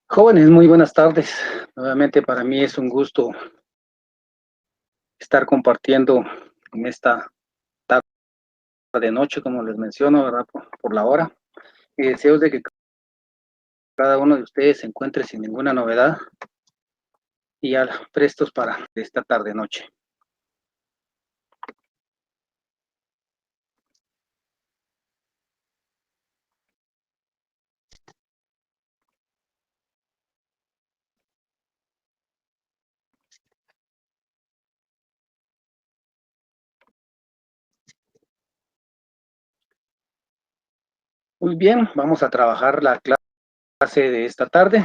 Jóvenes, muy buenas tardes. Nuevamente para mí es un gusto estar compartiendo en esta tarde noche, como les menciono, ¿verdad? Por la hora. Y deseo de que cada uno de ustedes se encuentre sin ninguna novedad y ya prestos para esta tarde noche. Muy bien, vamos a trabajar la clase de esta tarde.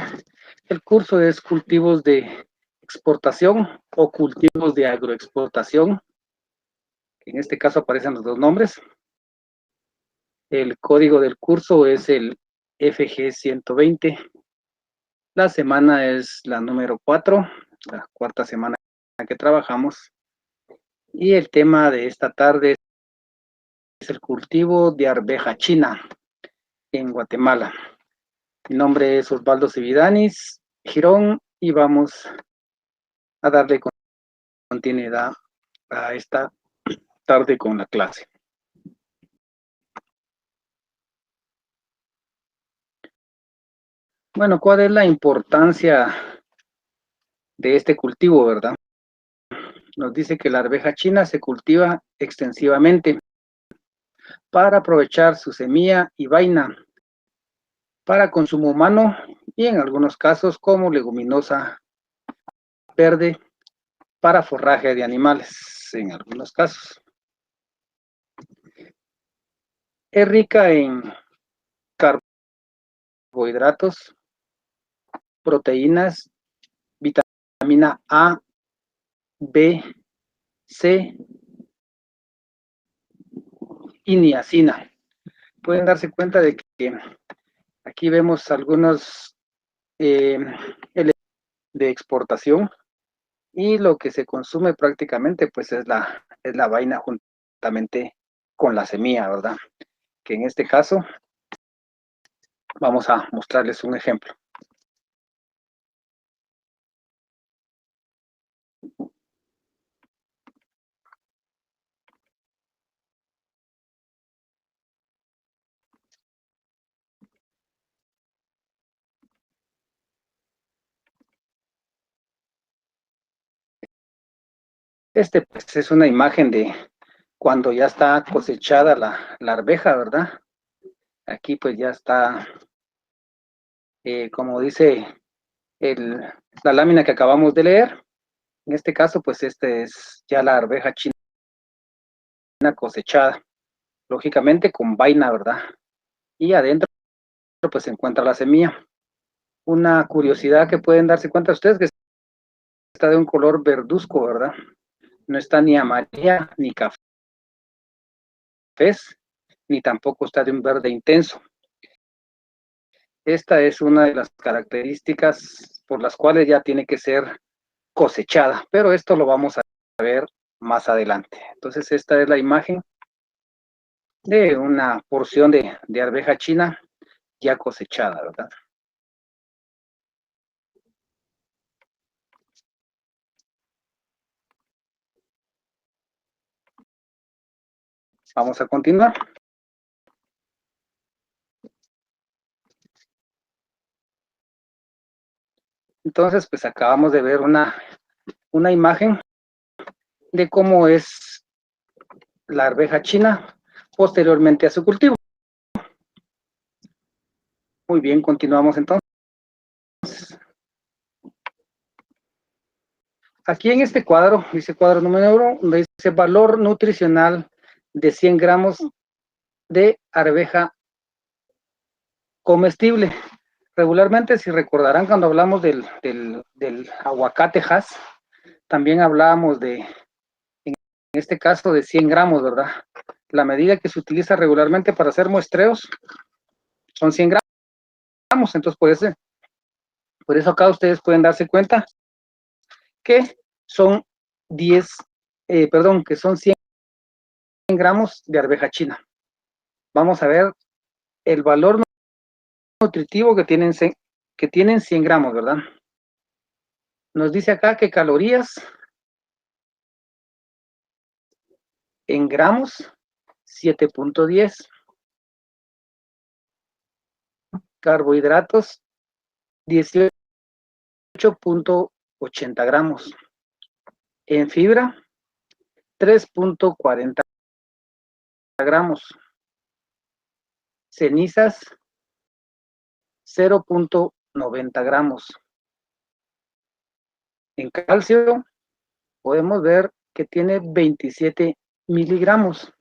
El curso es cultivos de exportación o cultivos de agroexportación. En este caso aparecen los dos nombres. El código del curso es el FG 120. La semana es la número 4, la cuarta semana que trabajamos. Y el tema de esta tarde es el cultivo de arveja china en Guatemala. Mi nombre es Osvaldo Cividanis Girón y vamos a darle continuidad a esta tarde con la clase. Bueno, ¿cuál es la importancia de este cultivo, verdad? Nos dice que la arveja china se cultiva extensivamente para aprovechar su semilla y vaina para consumo humano y en algunos casos como leguminosa verde para forraje de animales, en algunos casos. Es rica en carbohidratos, proteínas, vitamina A, B, C y niacina. Pueden darse cuenta de que aquí vemos algunos elementos de exportación y lo que se consume prácticamente pues es la vaina juntamente con la semilla, ¿verdad? Que en este caso vamos a mostrarles un ejemplo. Pues, es una imagen de cuando ya está cosechada la arveja, ¿verdad? Aquí pues ya está, como dice el, la lámina que acabamos de leer. En este caso, pues este es ya la arveja china cosechada, lógicamente con vaina, ¿verdad? Y adentro pues se encuentra la semilla. Una curiosidad que pueden darse cuenta ustedes que está de un color verduzco, ¿verdad? No está ni amarilla ni café, ni tampoco está de un verde intenso. Esta es una de las características por las cuales ya tiene que ser cosechada, pero esto lo vamos a ver más adelante. Entonces esta es la imagen de una porción de arveja china ya cosechada, ¿verdad? Vamos a continuar. Entonces, pues acabamos de ver una imagen de cómo es la arveja china posteriormente a su cultivo. Muy bien, continuamos entonces. Aquí en este cuadro, dice cuadro número 1, dice valor nutricional de 100 gramos de arveja comestible. Regularmente, si recordarán, cuando hablamos del aguacate Hass, también hablábamos en este caso, de 100 gramos, ¿verdad? La medida que se utiliza regularmente para hacer muestreos son 100 gramos, entonces por eso acá ustedes pueden darse cuenta que son 10, que son 100 gramos de arveja china. Vamos a ver el valor nutritivo que tienen que tienen 100 gramos, ¿verdad? Nos dice acá que calorías en gramos, 7.10. Carbohidratos, 18.80 gramos. En fibra, 3.40 gramos. Cenizas, 0.90 gramos. En calcio, podemos ver que tiene 27 miligramos.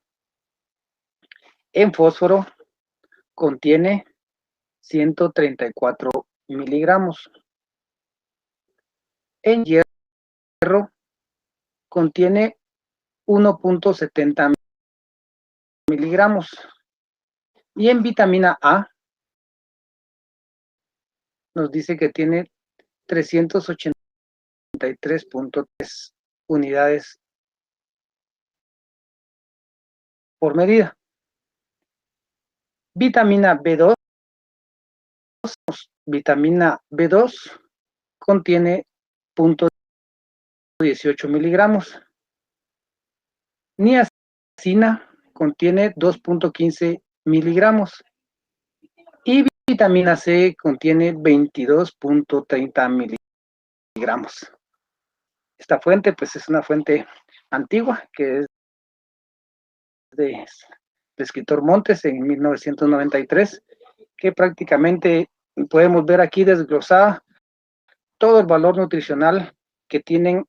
En fósforo, contiene 134 miligramos. En hierro, contiene 1.70 miligramos. Y en vitamina A, nos dice que tiene 383.3 unidades por medida. Vitamina B2, contiene 0.18 miligramos. Niacina contiene 2.15 miligramos. Y vitamina C contiene 22.30 miligramos. Esta fuente, pues, es una fuente antigua, que es del escritor Montes en 1993, que prácticamente podemos ver aquí desglosada todo el valor nutricional que tienen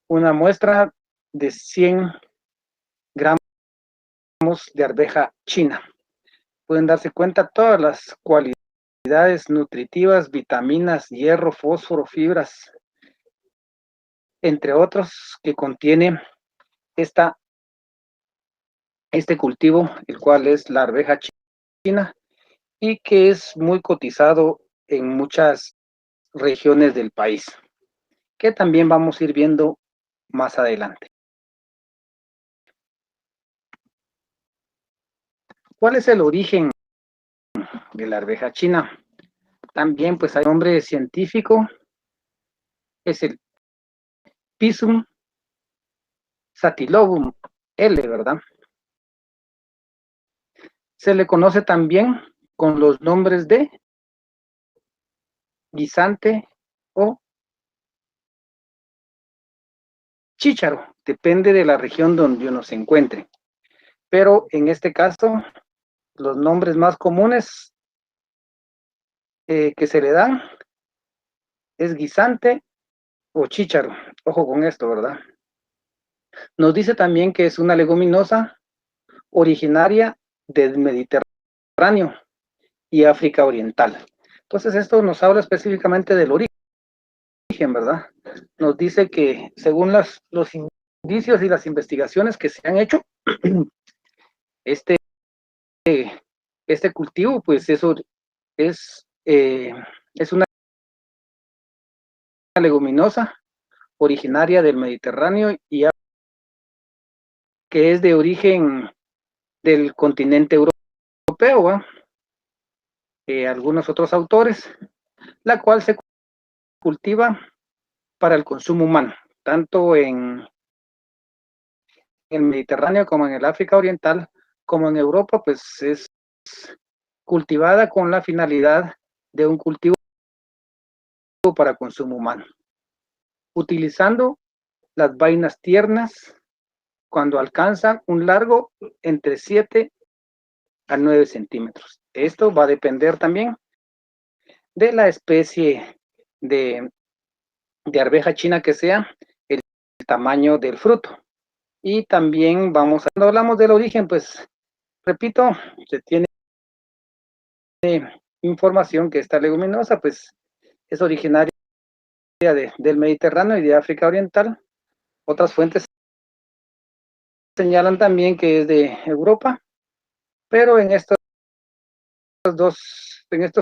una muestra de 100 gramos de arveja china. Pueden darse cuenta todas las cualidades nutritivas, vitaminas, hierro, fósforo, fibras, entre otros, que contiene este cultivo, el cual es la arveja china, y que es muy cotizado en muchas regiones del país, que también vamos a ir viendo más adelante. ¿Cuál es el origen de la arveja china? También, pues, hay nombre científico, es el Pisum sativum L, ¿verdad? Se le conoce también con los nombres de guisante o chícharo, depende de la región donde uno se encuentre. Pero en este caso, los nombres más comunes que se le dan es guisante o chícharo. Ojo con esto, ¿verdad? Nos dice también que es una leguminosa originaria del Mediterráneo y África Oriental. Entonces, esto nos habla específicamente del origen, ¿verdad? Nos dice que según los indicios y las investigaciones que se han hecho, este, este cultivo, pues eso es una leguminosa originaria del Mediterráneo y que es de origen del continente europeo, ¿va? Algunos otros autores, la cual se cultiva para el consumo humano, tanto en el Mediterráneo como en el África Oriental, como en Europa, pues es cultivada con la finalidad de un cultivo para consumo humano, utilizando las vainas tiernas cuando alcanzan un largo entre 7 a 9 centímetros. Esto va a depender también de la especie de arveja china que sea, el tamaño del fruto. Y también cuando hablamos del origen, pues repito, se tiene información que esta leguminosa pues es originaria del Mediterráneo y de África Oriental. Otras fuentes señalan también que es de Europa, pero en estos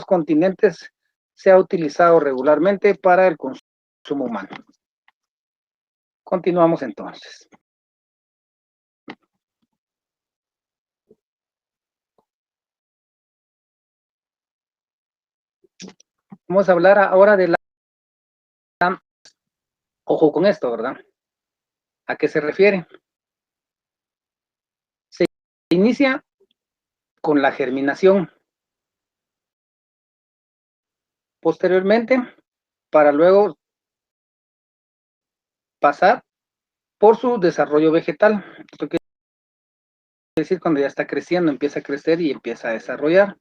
continentes se ha utilizado regularmente para el consumo humano. Continuamos entonces. Vamos a hablar ahora de la... Ojo con esto, ¿verdad? ¿A qué se refiere? Se inicia con la germinación. Posteriormente, para luego pasar por su desarrollo vegetal. Esto quiere decir cuando ya está creciendo, empieza a crecer y empieza a desarrollar.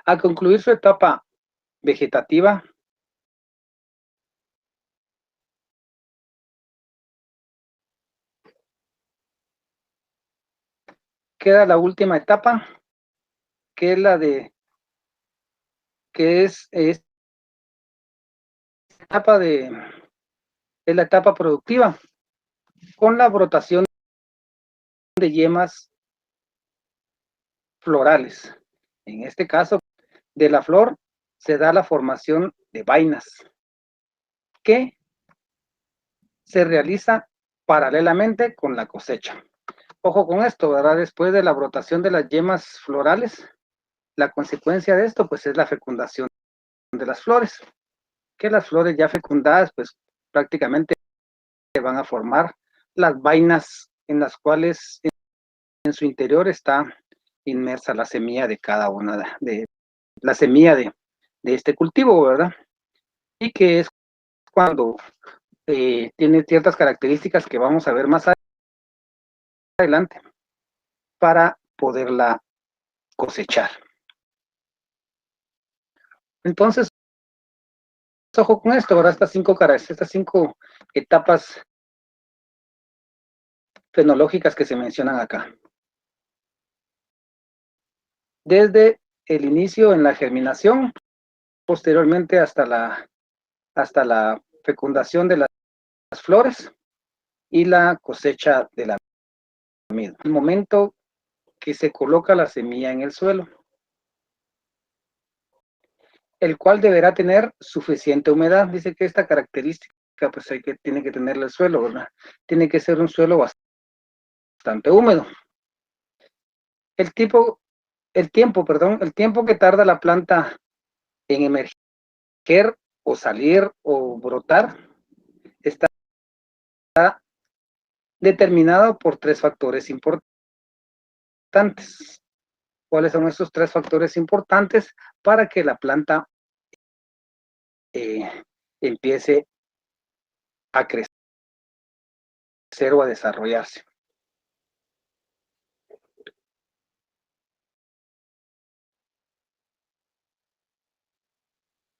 Al concluir su etapa vegetativa, queda la última etapa, que es la de, es etapa de, es la etapa productiva, con la brotación de yemas florales. En este caso, de la flor se da la formación de vainas, que se realiza paralelamente con la cosecha. Ojo con esto, ¿verdad? Después de la brotación de las yemas florales, la consecuencia de esto, pues, es la fecundación de las flores, que las flores ya fecundadas, pues, prácticamente van a formar las vainas en las cuales en su interior está inmersa la semilla de cada una de la semilla de este cultivo, ¿verdad? Y que es cuando tiene ciertas características que vamos a ver más adelante para poderla cosechar. Entonces, ojo con esto, ¿verdad? Estas cinco etapas fenológicas que se mencionan acá. Desde el inicio en la germinación, posteriormente hasta la fecundación de las flores y la cosecha de la misma. El momento que se coloca la semilla en el suelo, el cual deberá tener suficiente humedad. Dice que esta característica, pues tiene que tenerle el suelo, ¿verdad? Tiene que ser un suelo bastante húmedo. El tiempo que tarda la planta en emerger o salir o brotar está determinado por tres factores importantes. ¿Cuáles son esos tres factores importantes para que la planta empiece a crecer o a desarrollarse?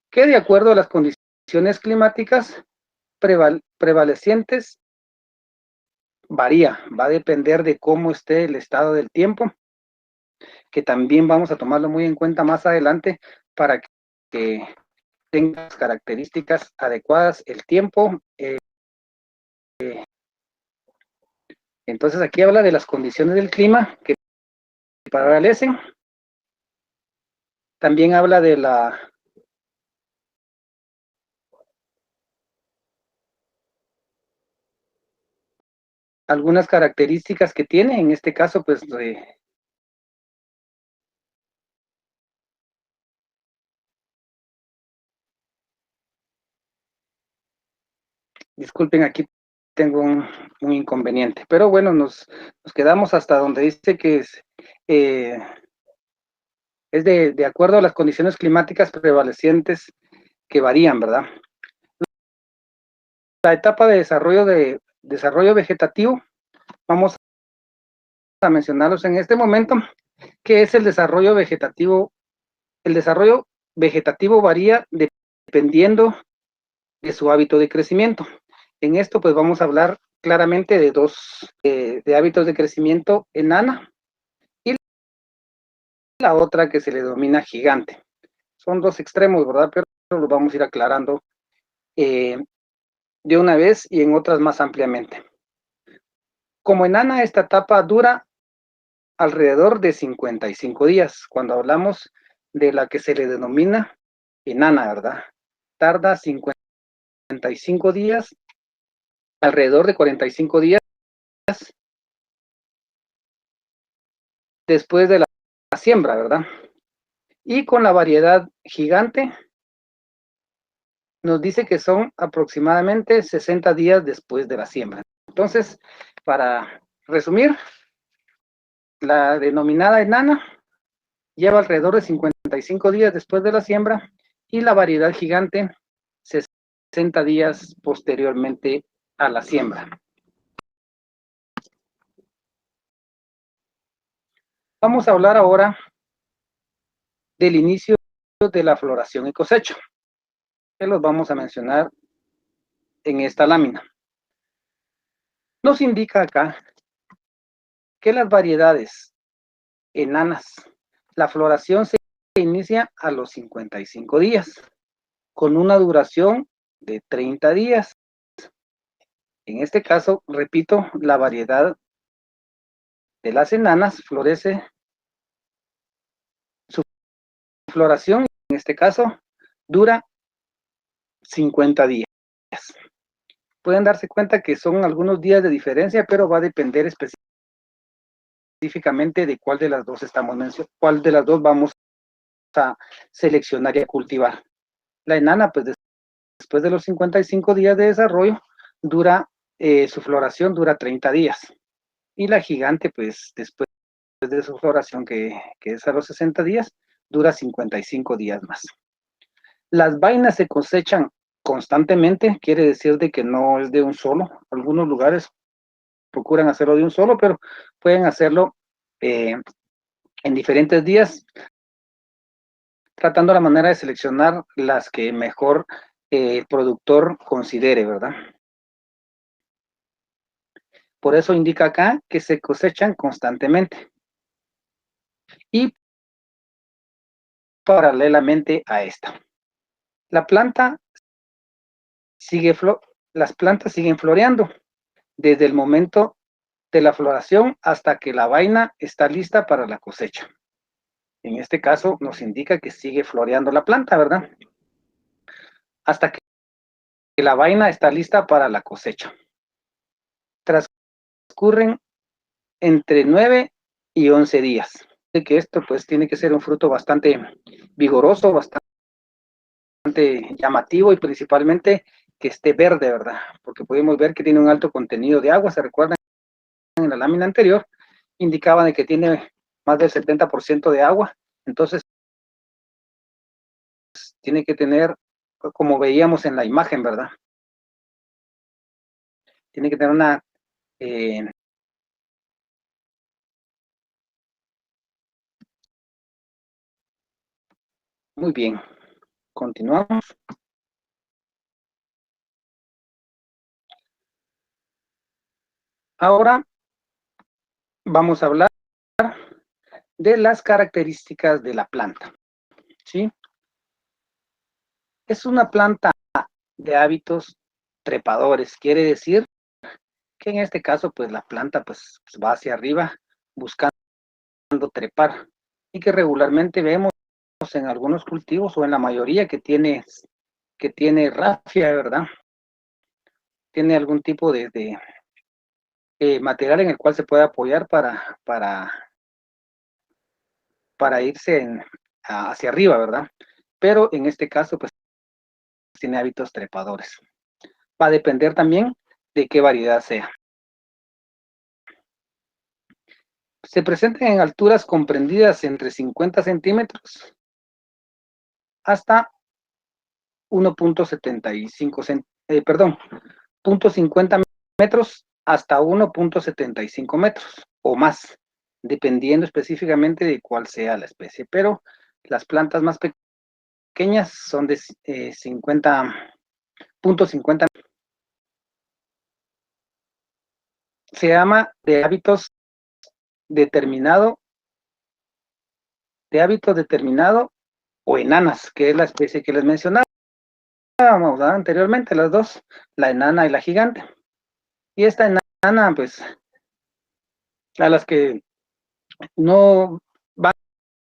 Que de acuerdo a las condiciones climáticas prevalecientes varía, va a depender de cómo esté el estado del tiempo, que también vamos a tomarlo muy en cuenta más adelante para que tenga las características adecuadas el tiempo. Entonces aquí habla de las condiciones del clima que prevalecen. También habla de algunas características que tiene, en este caso, pues, disculpen, aquí tengo un inconveniente, pero bueno, nos quedamos hasta donde dice que es de acuerdo a las condiciones climáticas prevalecientes que varían, ¿verdad? La etapa de desarrollo vegetativo, vamos a mencionarlos en este momento, que es el desarrollo vegetativo. El desarrollo vegetativo varía dependiendo de su hábito de crecimiento. En esto, pues, vamos a hablar claramente de dos de hábitos de crecimiento enana y la otra que se le denomina gigante. Son dos extremos, ¿verdad? Pero los vamos a ir aclarando de una vez y en otras más ampliamente. Como enana, esta etapa dura alrededor de 55 días. Cuando hablamos de la que se le denomina enana, ¿verdad? Tarda 55 días, alrededor de 45 días después de la siembra, ¿verdad? Y con la variedad gigante, nos dice que son aproximadamente 60 días después de la siembra. Entonces, para resumir, la denominada enana lleva alrededor de 55 días después de la siembra y la variedad gigante 60 días posteriormente a la siembra. Vamos a hablar ahora del inicio de la floración y cosecha, que los vamos a mencionar en esta lámina. Nos indica acá que las variedades enanas, la floración se inicia a los 55 días, con una duración de 30 días. En este caso, repito, la variedad de las enanas florece, su floración, en este caso, dura 50 días. Pueden darse cuenta que son algunos días de diferencia, pero va a depender específicamente de cuál de las dos cuál de las dos vamos a seleccionar y a cultivar. La enana, pues después de los 55 días de desarrollo, su floración dura 30 días. Y la gigante, pues después de su floración, que es a los 60 días, dura 55 días más. Las vainas se cosechan constantemente, quiere decir de que no es de un solo. Algunos lugares procuran hacerlo de un solo, pero pueden hacerlo en diferentes días, tratando la manera de seleccionar las que mejor el productor considere, ¿verdad? Por eso indica acá que se cosechan constantemente. Y paralelamente a esta, la planta las plantas siguen floreando desde el momento de la floración hasta que la vaina está lista para la cosecha. En este caso nos indica que sigue floreando la planta, ¿verdad? Hasta que la vaina está lista para la cosecha. Transcurren entre 9 y 11 días. Que esto pues tiene que ser un fruto bastante vigoroso, bastante llamativo y principalmente que esté verde, ¿verdad? Porque podemos ver que tiene un alto contenido de agua. Se recuerdan en la lámina anterior, indicaba de que tiene más del 70% de agua. Entonces, tiene que tener, como veíamos en la imagen, ¿verdad? Tiene que tener una muy bien, continuamos. Ahora vamos a hablar de las características de la planta, ¿sí? Es una planta de hábitos trepadores, quiere decir que en este caso, pues la planta pues va hacia arriba buscando trepar y que regularmente vemos en algunos cultivos o en la mayoría que tiene rafia, ¿verdad? Tiene algún tipo de material en el cual se puede apoyar para irse hacia arriba, ¿verdad? Pero en este caso, pues tiene hábitos trepadores. Va a depender también de qué variedad sea. Se presentan en alturas comprendidas entre 50 centímetros hasta 1.75 perdón, 0.50 metros hasta 1.75 metros o más, dependiendo específicamente de cuál sea la especie. Pero las plantas más pequeñas son de 0.50. Se llama de hábito determinado o enanas, que es la especie que les mencionaba anteriormente, las dos, la enana y la gigante. Y esta enana, pues, a las que no van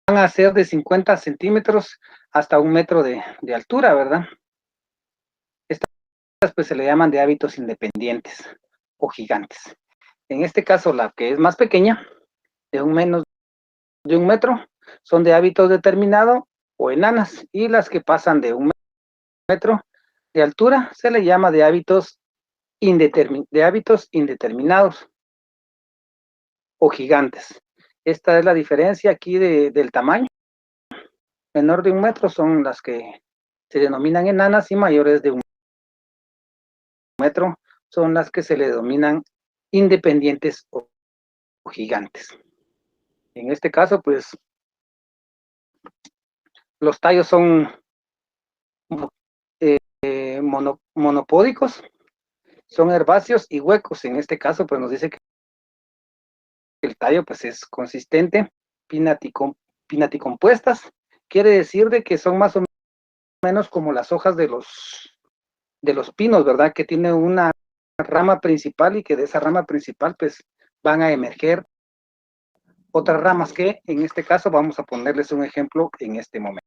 a ser de 50 centímetros hasta 1 metro de altura, ¿verdad? Estas pues se le llaman de hábitos independientes o gigantes. En este caso, la que es más pequeña, de menos de 1 metro, son de hábitos determinado o enanas, y las que pasan de 1 metro de altura se le llama de hábitos indeterminados o gigantes. Esta es la diferencia aquí del tamaño. Menor de 1 metro son las que se denominan enanas, y mayores de 1 metro son las que se le denominan independientes o gigantes. En este caso, pues, los tallos son monopódicos, son herbáceos y huecos. En este caso, pues nos dice que el tallo pues es consistente, pinaticompuestas, quiere decir de que son más o menos como las hojas de los pinos, ¿verdad? Que tiene una rama principal, y que de esa rama principal pues van a emerger otras ramas, que en este caso vamos a ponerles un ejemplo en este momento.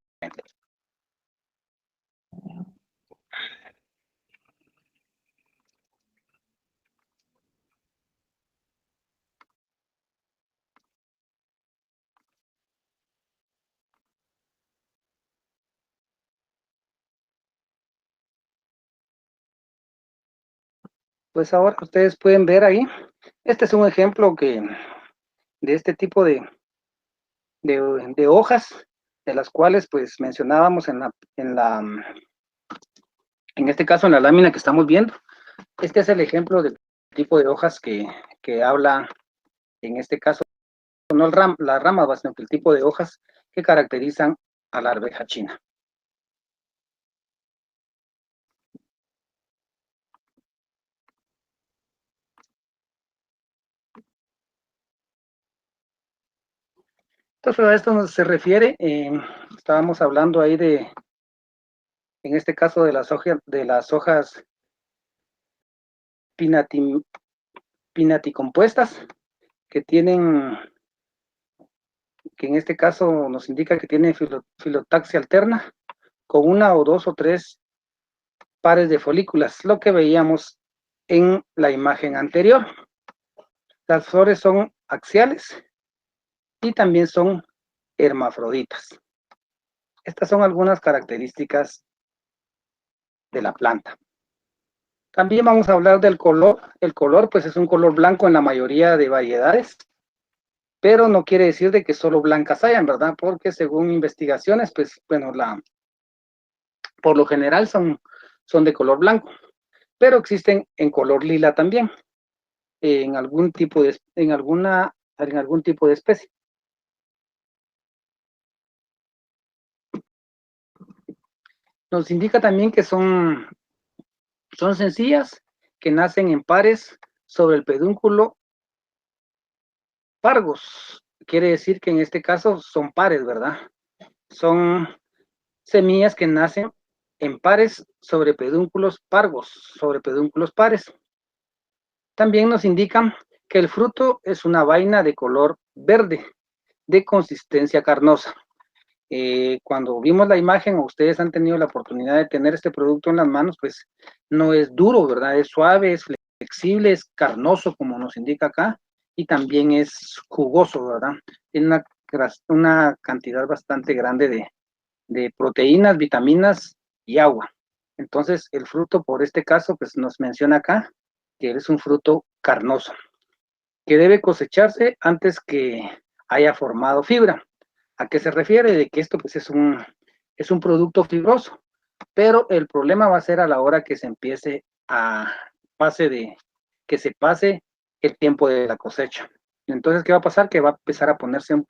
Pues ahora ustedes pueden ver ahí, este es un ejemplo de este tipo de hojas, de las cuales pues mencionábamos en este caso en la lámina que estamos viendo. Este es el ejemplo del tipo de hojas que habla, en este caso, no la rama, sino que el tipo de hojas que caracterizan a la arveja china. Entonces, a esto se refiere, estábamos hablando ahí en este caso, de las hojas pinaticompuestas, que en este caso nos indica que tiene filotaxia alterna, con 1 o 2 o 3 pares de folículas, lo que veíamos en la imagen anterior. Las flores son axiales y también son hermafroditas. Estas son algunas características de la planta. También vamos a hablar del color. El color pues es un color blanco en la mayoría de variedades, pero no quiere decir de que solo blancas hayan, ¿verdad? Porque según investigaciones, pues bueno, por lo general son de color blanco, pero existen en color lila también, en algún tipo de especie. Nos indica también que son sencillas, que nacen en pares sobre el pedúnculo pargos. Quiere decir que en este caso son pares, ¿verdad? Son semillas que nacen en pares sobre pedúnculos pargos, sobre pedúnculos pares. También nos indican que el fruto es una vaina de color verde, de consistencia carnosa. Cuando vimos la imagen, o ustedes han tenido la oportunidad de tener este producto en las manos, pues no es duro, ¿verdad? Es suave, es flexible, es carnoso, como nos indica acá, y también es jugoso, ¿verdad? Tiene una cantidad bastante grande de proteínas, vitaminas y agua. Entonces, el fruto, por este caso, pues nos menciona acá que es un fruto carnoso, que debe cosecharse antes que haya formado fibra. ¿A qué se refiere? De que esto pues es un producto fibroso, pero el problema va a ser a la hora que se empiece que se pase el tiempo de la cosecha. Entonces, ¿qué va a pasar? Que va a empezar a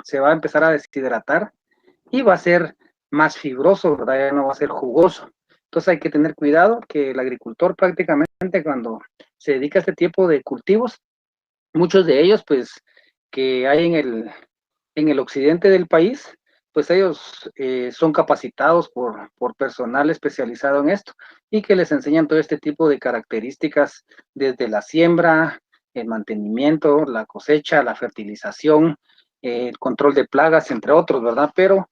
se va a empezar a deshidratar, y va a ser más fibroso, ¿verdad? Ya no va a ser jugoso. Entonces hay que tener cuidado, que el agricultor prácticamente, cuando se dedica a este tipo de cultivos, muchos de ellos pues que hay en el occidente del país, pues ellos son capacitados por personal especializado en esto, y que les enseñan todo este tipo de características, desde la siembra, el mantenimiento, la cosecha, la fertilización, el control de plagas, entre otros, ¿verdad? Pero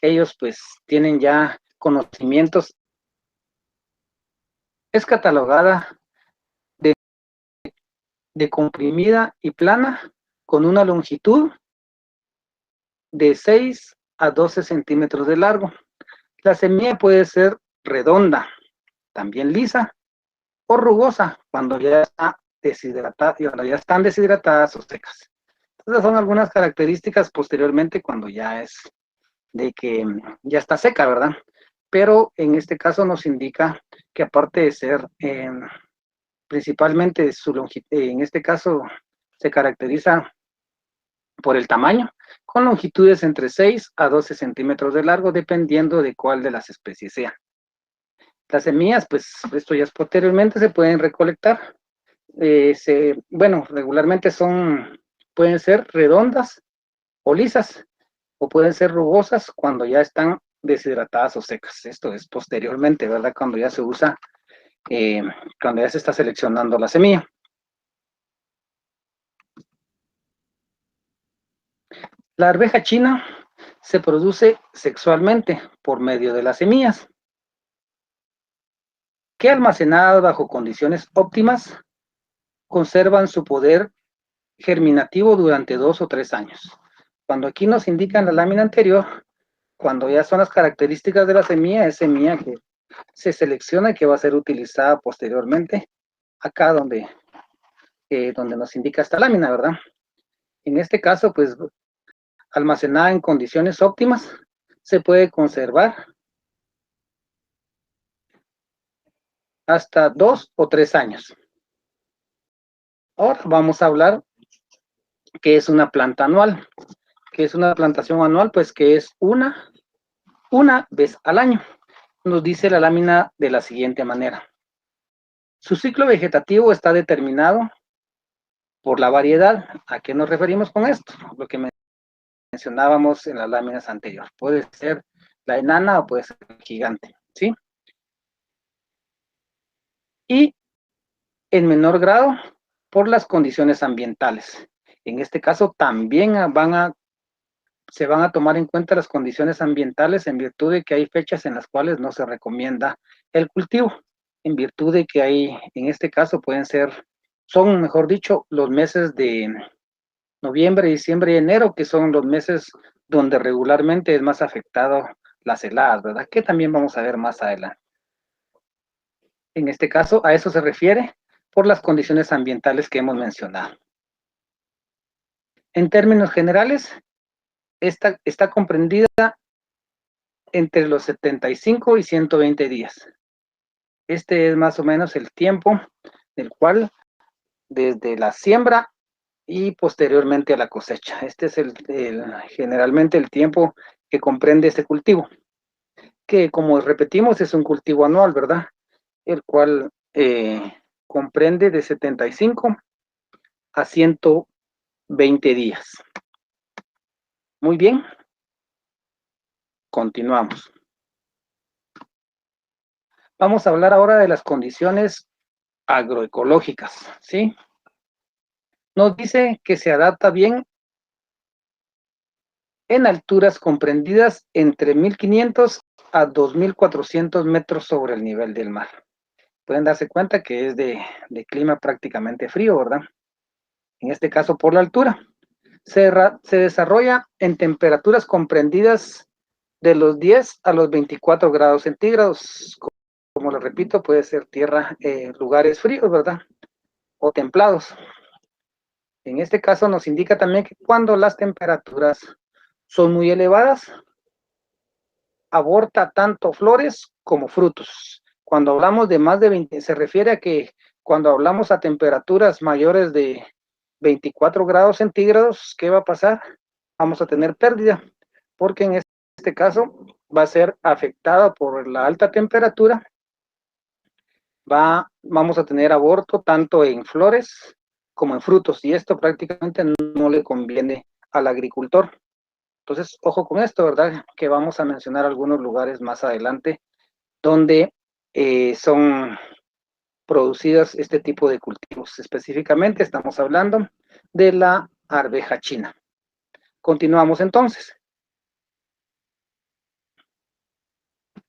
ellos pues tienen ya conocimientos. Es catalogada de comprimida y plana, con una longitud de 6 a 12 centímetros de largo. La semilla puede ser redonda, también lisa, o rugosa cuando ya está deshidratada, cuando ya están deshidratadas o secas. Esas son algunas características posteriormente cuando ya es de que ya está seca, ¿verdad? Pero en este caso nos indica que aparte de ser principalmente su longitud, en este caso se caracteriza por el tamaño, con longitudes entre 6 a 12 centímetros de largo, dependiendo de cuál de las especies sea. Las semillas, pues esto ya es posteriormente, se pueden recolectar. Bueno, regularmente pueden ser redondas o lisas, o pueden ser rugosas cuando ya están deshidratadas o secas. Esto es posteriormente, ¿verdad? Cuando ya se usa, cuando ya se está seleccionando la semilla. La arveja china se produce sexualmente por medio de las semillas, que almacenadas bajo condiciones óptimas, conservan su poder germinativo durante 2 o 3 años. Cuando aquí nos indica en la lámina anterior, cuando ya son las características de la semilla, es semilla que se selecciona y que va a ser utilizada posteriormente, acá donde nos indica esta lámina, ¿verdad? En este caso, pues, almacenada en condiciones óptimas, se puede conservar hasta 2 o 3 años. Ahora vamos a hablar qué es una planta anual. ¿Qué es una plantación anual? Pues que es una vez al año. Nos dice la lámina de la siguiente manera. Su ciclo vegetativo está determinado por la variedad. ¿A qué nos referimos con esto? Lo que mencionábamos en las láminas anteriores. Puede ser la enana o puede ser el gigante, ¿sí? Y en menor grado por las condiciones ambientales. En este caso también se van a tomar en cuenta las condiciones ambientales en virtud de que hay fechas en las cuales no se recomienda el cultivo, en virtud de que hay, en este caso son mejor dicho, los meses de noviembre, diciembre y enero, que son los meses donde regularmente es más afectado las heladas, ¿verdad? Que también vamos a ver más adelante. En este caso, a eso se refiere por las condiciones ambientales que hemos mencionado. En términos generales, esta está comprendida entre los 75 y 120 días. Este es más o menos el tiempo del cual, desde la siembra y posteriormente a la cosecha. Este es generalmente el tiempo que comprende este cultivo, que como repetimos es un cultivo anual, ¿verdad? El cual comprende de 75 a 120 días. Muy bien, continuamos. Vamos a hablar ahora de las condiciones agroecológicas, ¿sí? Nos dice que se adapta bien en alturas comprendidas entre 1500 a 2400 metros sobre el nivel del mar. Pueden darse cuenta que es de clima prácticamente frío, ¿verdad? En este caso por la altura. Se desarrolla en temperaturas comprendidas de los 10 a los 24 grados centígrados. Como lo repito, puede ser tierra, lugares fríos, ¿verdad? O templados. En este caso nos indica también que cuando las temperaturas son muy elevadas, aborta tanto flores como frutos. Cuando hablamos de más de 20, se refiere a que cuando hablamos a temperaturas mayores de 24 grados centígrados, ¿qué va a pasar? Vamos a tener pérdida, porque en este caso va a ser afectada por la alta temperatura. Vamos a tener aborto tanto en flores como en frutos, y esto prácticamente no le conviene al agricultor. Entonces, ojo con esto, ¿verdad? Que vamos a mencionar algunos lugares más adelante donde son producidas este tipo de cultivos. Específicamente estamos hablando de la arveja china. Continuamos entonces.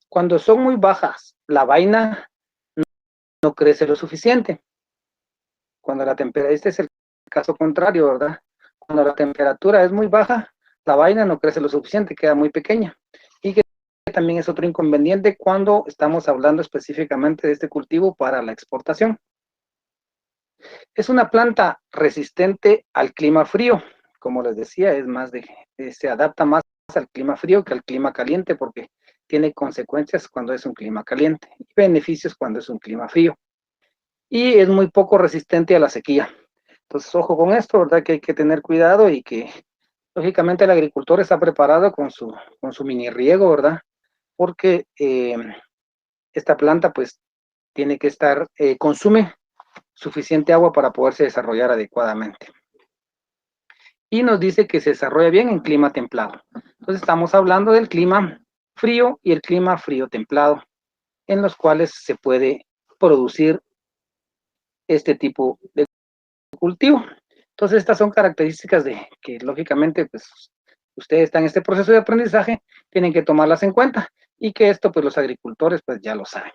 Cuando son muy bajas, la vaina no crece lo suficiente. Cuando la temperatura, este es el caso contrario, ¿verdad? Cuando la temperatura es muy baja, la vaina no crece lo suficiente, queda muy pequeña. Y que también es otro inconveniente cuando estamos hablando específicamente de este cultivo para la exportación. Es una planta resistente al clima frío, como les decía, se adapta más al clima frío que al clima caliente porque tiene consecuencias cuando es un clima caliente y beneficios cuando es un clima frío. Y es muy poco resistente a la sequía. Entonces, ojo con esto, ¿verdad? Que hay que tener cuidado y que, lógicamente, el agricultor está preparado con su mini riego, ¿verdad? Porque esta planta, pues, tiene que consume suficiente agua para poderse desarrollar adecuadamente. Y nos dice que se desarrolla bien en clima templado. Entonces, estamos hablando del clima frío y el clima frío templado, en los cuales se puede producir este tipo de cultivo. Entonces, estas son características de que, lógicamente, pues, ustedes están en este proceso de aprendizaje, tienen que tomarlas en cuenta y que esto, pues, los agricultores, pues, ya lo saben.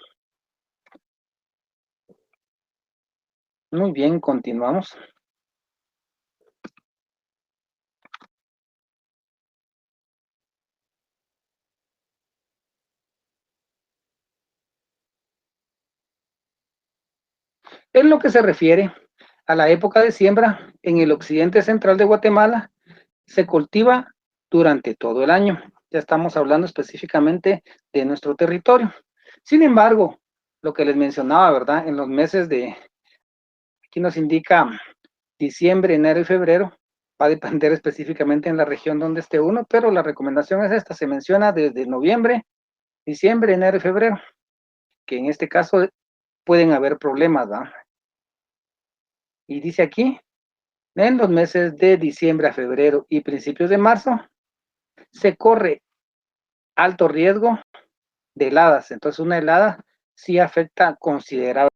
Muy bien, continuamos. En lo que se refiere a la época de siembra, en el occidente central de Guatemala se cultiva durante todo el año. Ya estamos hablando específicamente de nuestro territorio. Sin embargo, lo que les mencionaba, ¿verdad? En los meses aquí nos indica diciembre, enero y febrero, va a depender específicamente en la región donde esté uno, pero la recomendación es esta, se menciona desde noviembre, diciembre, enero y febrero, que en este caso pueden haber problemas, ¿verdad? Y dice aquí, en los meses de diciembre a febrero y principios de marzo, se corre alto riesgo de heladas. Entonces, una helada sí afecta considerablemente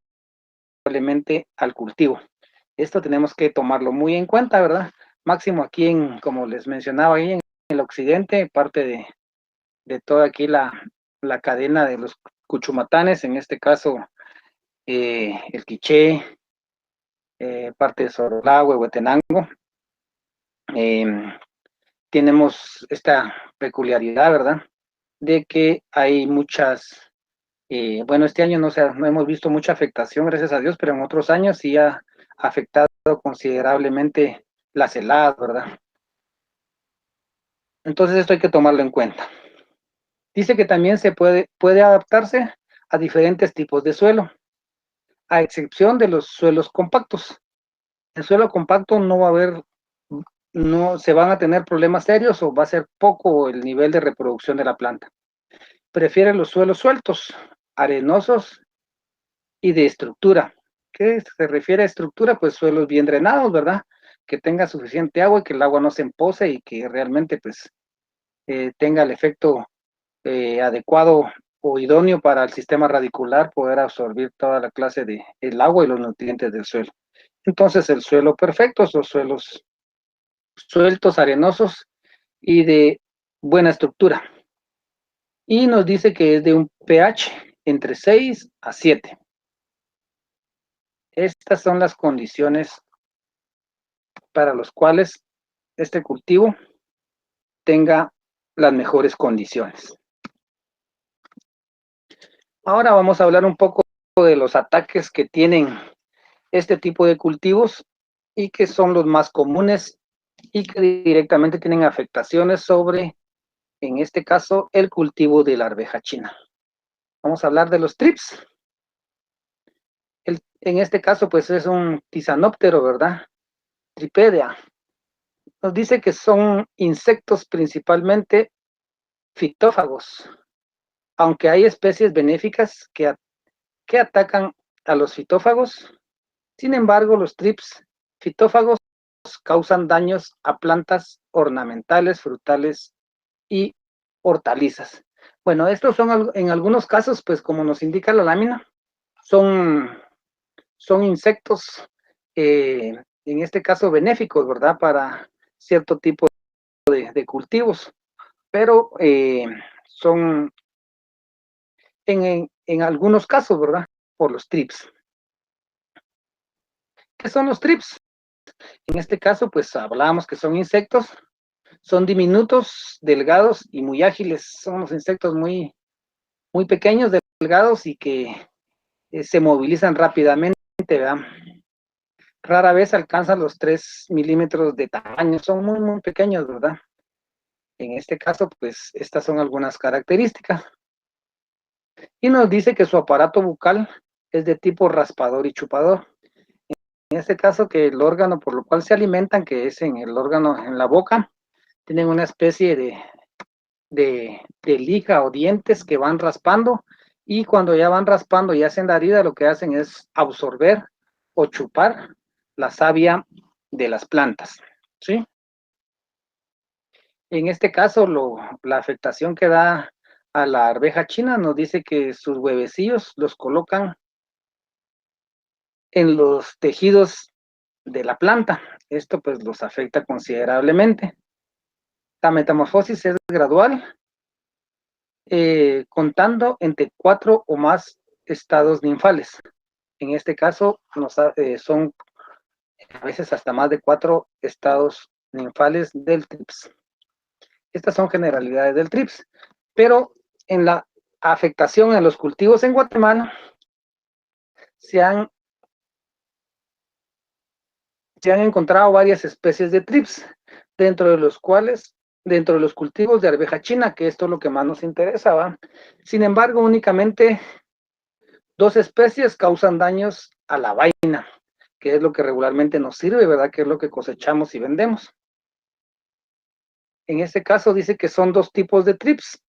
al cultivo. Esto tenemos que tomarlo muy en cuenta, ¿verdad? Máximo aquí como les mencionaba, ahí en el occidente, parte de toda aquí la cadena de los cuchumatanes, en este caso el Quiché, parte de Sorolagua, Huetenango. Tenemos esta peculiaridad, ¿verdad? De que hay bueno, este año no hemos visto mucha afectación, gracias a Dios, pero en otros años sí ha afectado considerablemente las heladas, ¿verdad? Entonces esto hay que tomarlo en cuenta. Dice que también puede adaptarse a diferentes tipos de suelo, a excepción de los suelos compactos. El suelo compacto no va a haber, no se van a tener problemas serios o va a ser poco el nivel de reproducción de la planta. Prefiere los suelos sueltos, arenosos y de estructura. ¿Qué se refiere a estructura? Pues suelos bien drenados, ¿verdad? Que tenga suficiente agua y que el agua no se empose y que realmente pues tenga el efecto adecuado o idóneo para el sistema radicular poder absorber toda la clase de el agua y los nutrientes del suelo. Entonces el suelo perfecto son suelos sueltos, arenosos y de buena estructura. Y nos dice que es de un pH entre 6 a 7. Estas son las condiciones para las cuales este cultivo tenga las mejores condiciones. Ahora vamos a hablar un poco de los ataques que tienen este tipo de cultivos y que son los más comunes y que directamente tienen afectaciones sobre, en este caso, el cultivo de la arveja china. Vamos a hablar de los trips. En este caso, pues es un tisanóptero, ¿verdad? Tripedea. Nos dice que son insectos principalmente fitófagos, aunque hay especies benéficas que atacan a los fitófagos. Sin embargo, los trips fitófagos causan daños a plantas ornamentales, frutales y hortalizas. Bueno, estos son en algunos casos, pues como nos indica la lámina, son, son insectos, en este caso benéficos, ¿verdad? Para cierto tipo de cultivos, pero son en algunos casos, ¿verdad? Por los trips. ¿Qué son los trips? En este caso, pues hablábamos que son insectos Son diminutos, delgados y muy ágiles. Son unos insectos muy, muy pequeños, delgados y que se movilizan rápidamente, ¿verdad? Rara vez alcanzan los 3 milímetros de tamaño, son muy, muy pequeños, ¿verdad? En este caso, pues, estas son algunas características. Y nos dice que su aparato bucal es de tipo raspador y chupador. En este caso, que el órgano por lo cual se alimentan, que es en el órgano en la boca, tienen una especie de lija o dientes que van raspando, y cuando ya van raspando y hacen la herida, lo que hacen es absorber o chupar la savia de las plantas, ¿sí? En este caso, la afectación que da a la arveja china nos dice que sus huevecillos los colocan en los tejidos de la planta. Esto pues los afecta considerablemente. La metamorfosis es gradual, contando entre 4 o más estados ninfales. En este caso son a veces hasta más de 4 estados ninfales del TRIPS. Estas son generalidades del TRIPS, pero en la afectación en los cultivos en Guatemala se han encontrado varias especies de TRIPS, dentro de los cuales, dentro de los cultivos de arveja china, que esto es lo que más nos interesa, ¿va? Sin embargo, únicamente 2 especies causan daños a la vaina, que es lo que regularmente nos sirve, ¿verdad? Que es lo que cosechamos y vendemos. En este caso dice que son 2 tipos de TRIPS.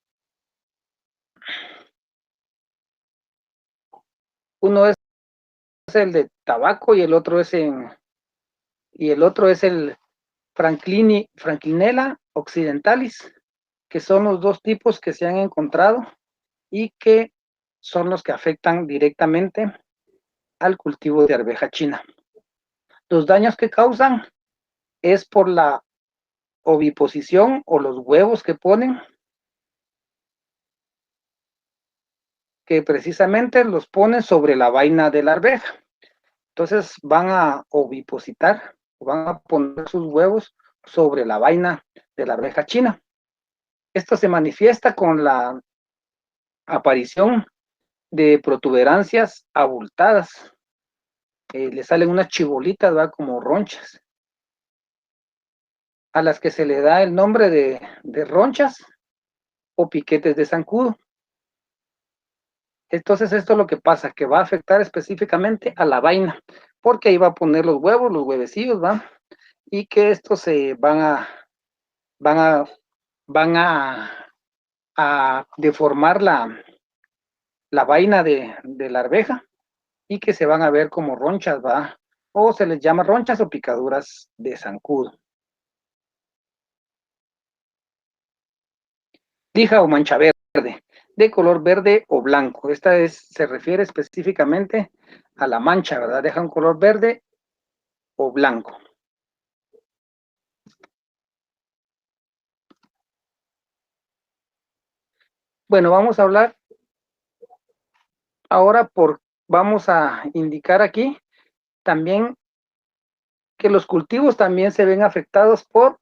Uno es el de tabaco y el otro es el Franklinella occidentalis, que son los 2 tipos que se han encontrado y que son los que afectan directamente al cultivo de arveja china. Los daños que causan es por la oviposición o los huevos que ponen, que precisamente los ponen sobre la vaina de la arveja. Entonces van a ovipositar, van a poner sus huevos sobre la vaina de la arveja china. Esto se manifiesta con la aparición de protuberancias abultadas. Le salen unas chibolitas, ¿va? Como ronchas, a las que se le da el nombre de ronchas o piquetes de zancudo. Entonces esto es lo que pasa, que va a afectar específicamente a la vaina, porque ahí va a poner los huevos, los huevecillos, ¿va? Y que estos se van a, van a deformar la vaina de la arveja, y que se van a ver como ronchas, ¿va? O se les llama ronchas o picaduras de zancudo. Lija o mancha verde, de color verde o blanco. Se refiere específicamente a la mancha, ¿verdad? Deja un color verde o blanco. Bueno, vamos a hablar ahora vamos a indicar aquí también que los cultivos también se ven afectados por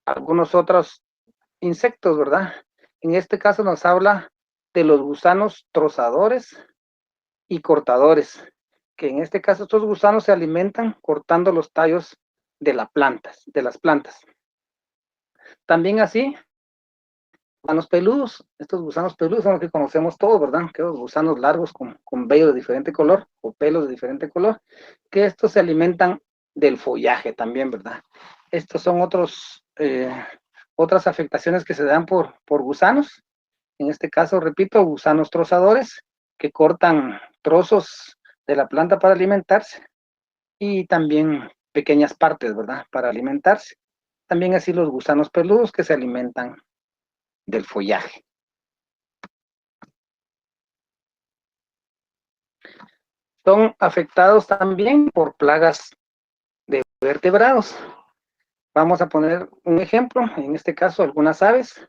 algunos otros insectos, ¿verdad? En este caso nos habla de los gusanos trozadores y cortadores, que en este caso estos gusanos se alimentan cortando los tallos de las plantas. También así, gusanos peludos, estos gusanos peludos son los que conocemos todos, ¿verdad? Que los gusanos largos con vello de diferente color o pelos de diferente color, que estos se alimentan del follaje también, ¿verdad? Estos son otras afectaciones que se dan por gusanos. En este caso, repito, gusanos trozadores que cortan trozos de la planta para alimentarse, y también pequeñas partes, ¿verdad? Para alimentarse. También así los gusanos peludos que se alimentan del follaje. Son afectados también por plagas de vertebrados. Vamos a poner un ejemplo, en este caso algunas aves,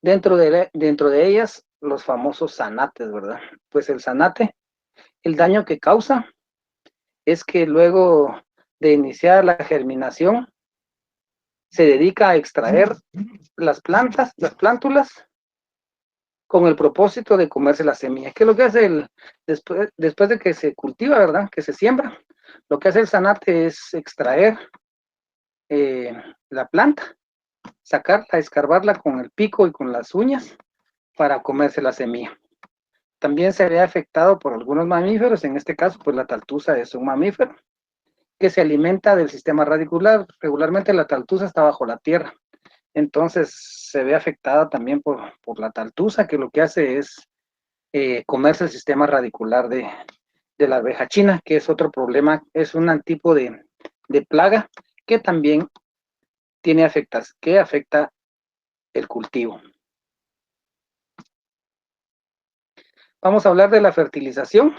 dentro de ellas los famosos zanates, ¿verdad? Pues el zanate, el daño que causa es que luego de iniciar la germinación se dedica a extraer las plantas, las plántulas, con el propósito de comerse la semilla. ¿Qué es lo que hace después de que se cultiva, verdad? Que se siembra. Lo que hace el zanate es extraer la planta, sacarla, escarbarla con el pico y con las uñas para comerse la semilla. También se ve afectado por algunos mamíferos, en este caso, pues la taltuza es un mamífero que se alimenta del sistema radicular. Regularmente la taltuza está bajo la tierra, entonces se ve afectada también por la taltuza, que lo que hace es comerse el sistema radicular de la abeja china, que es otro problema, es un tipo de plaga que también que afecta el cultivo. Vamos a hablar de la fertilización.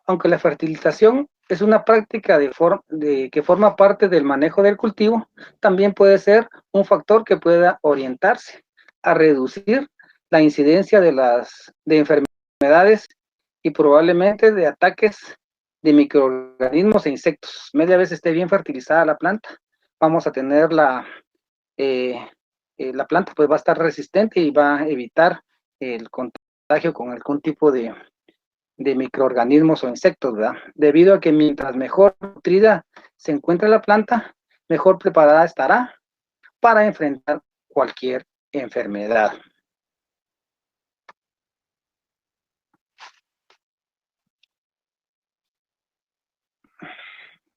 Aunque la fertilización es una práctica que forma parte del manejo del cultivo, también puede ser un factor que pueda orientarse a reducir la incidencia de enfermedades y probablemente de ataques de microorganismos e insectos. Media vez esté bien fertilizada la planta, vamos a tener la planta pues va a estar resistente y va a evitar el contagio con algún tipo de microorganismos o insectos, ¿verdad? Debido a que mientras mejor nutrida se encuentre la planta, mejor preparada estará para enfrentar cualquier enfermedad.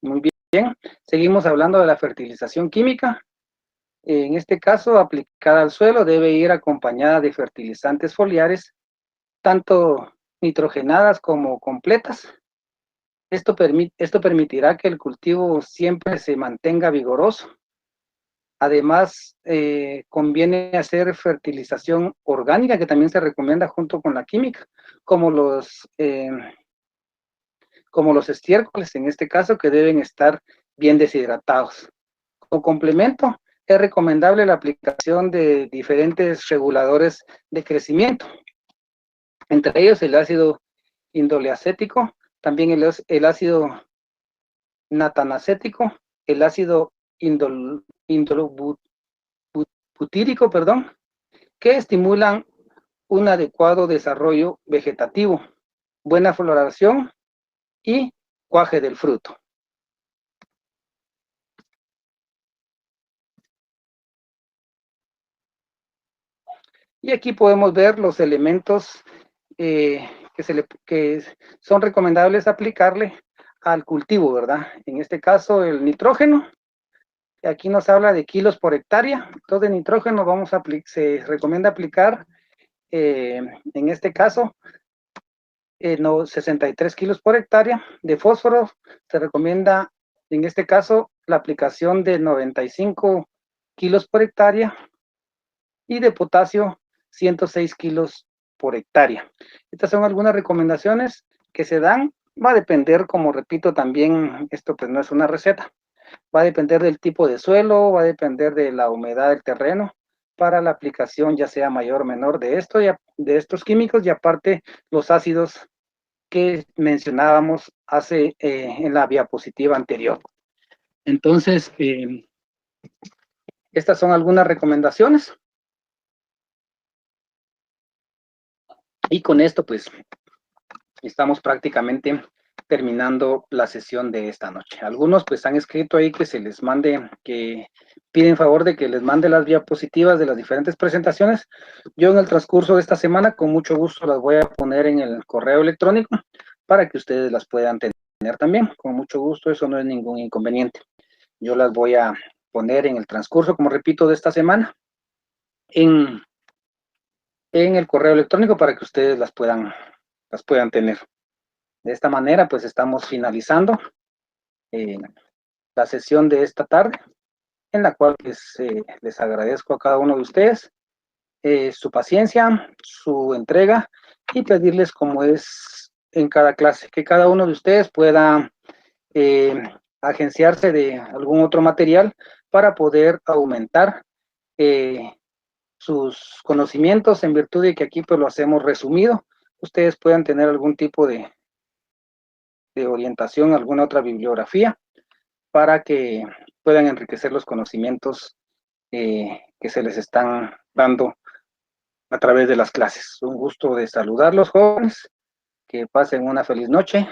Muy bien, seguimos hablando de la fertilización química. En este caso, aplicada al suelo debe ir acompañada de fertilizantes foliares, tanto nitrogenadas como completas. Esto permitirá que el cultivo siempre se mantenga vigoroso. Además, conviene hacer fertilización orgánica, que también se recomienda junto con la química, como como los estiércoles, en este caso, que deben estar bien deshidratados. Como complemento, es recomendable la aplicación de diferentes reguladores de crecimiento, entre ellos el ácido indoleacético, también el ácido natanacético, el ácido indolobutírico, perdón, que estimulan un adecuado desarrollo vegetativo, buena floración y cuaje del fruto. Y aquí podemos ver los elementos que son recomendables aplicarle al cultivo, ¿verdad? En este caso, el nitrógeno. Aquí nos habla de kilos por hectárea. Entonces, de nitrógeno se recomienda aplicar, en este caso, 63 kilos por hectárea. De fósforo se recomienda, en este caso, la aplicación de 95 kilos por hectárea y de potasio 106 kilos por hectárea. Estas son algunas recomendaciones que se dan. Va a depender, como repito, también esto pues no es una receta. Va a depender del tipo de suelo, va a depender de la humedad del terreno para la aplicación, ya sea mayor o menor de estos químicos, y aparte los ácidos que mencionábamos en la diapositiva anterior. Entonces, estas son algunas recomendaciones. Y con esto, pues, estamos prácticamente terminando la sesión de esta noche. Algunos, pues, han escrito ahí que se les mande, que piden favor de que les mande las diapositivas de las diferentes presentaciones. Yo en el transcurso de esta semana, con mucho gusto, las voy a poner en el correo electrónico para que ustedes las puedan tener también. Con mucho gusto, eso no es ningún inconveniente. Yo las voy a poner en el transcurso, como repito, de esta semana, en el correo electrónico para que ustedes las puedan tener. De esta manera, pues estamos finalizando la sesión de esta tarde, en la cual pues, les agradezco a cada uno de ustedes su paciencia, su entrega, y pedirles, como es en cada clase, que cada uno de ustedes pueda agenciarse de algún otro material para poder aumentar sus conocimientos, en virtud de que aquí pues lo hacemos resumido. Ustedes puedan tener algún tipo de orientación, alguna otra bibliografía, para que puedan enriquecer los conocimientos que se les están dando a través de las clases. Un gusto de saludarlos, jóvenes, que pasen una feliz noche.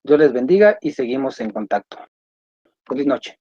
Dios les bendiga y seguimos en contacto. Feliz noche.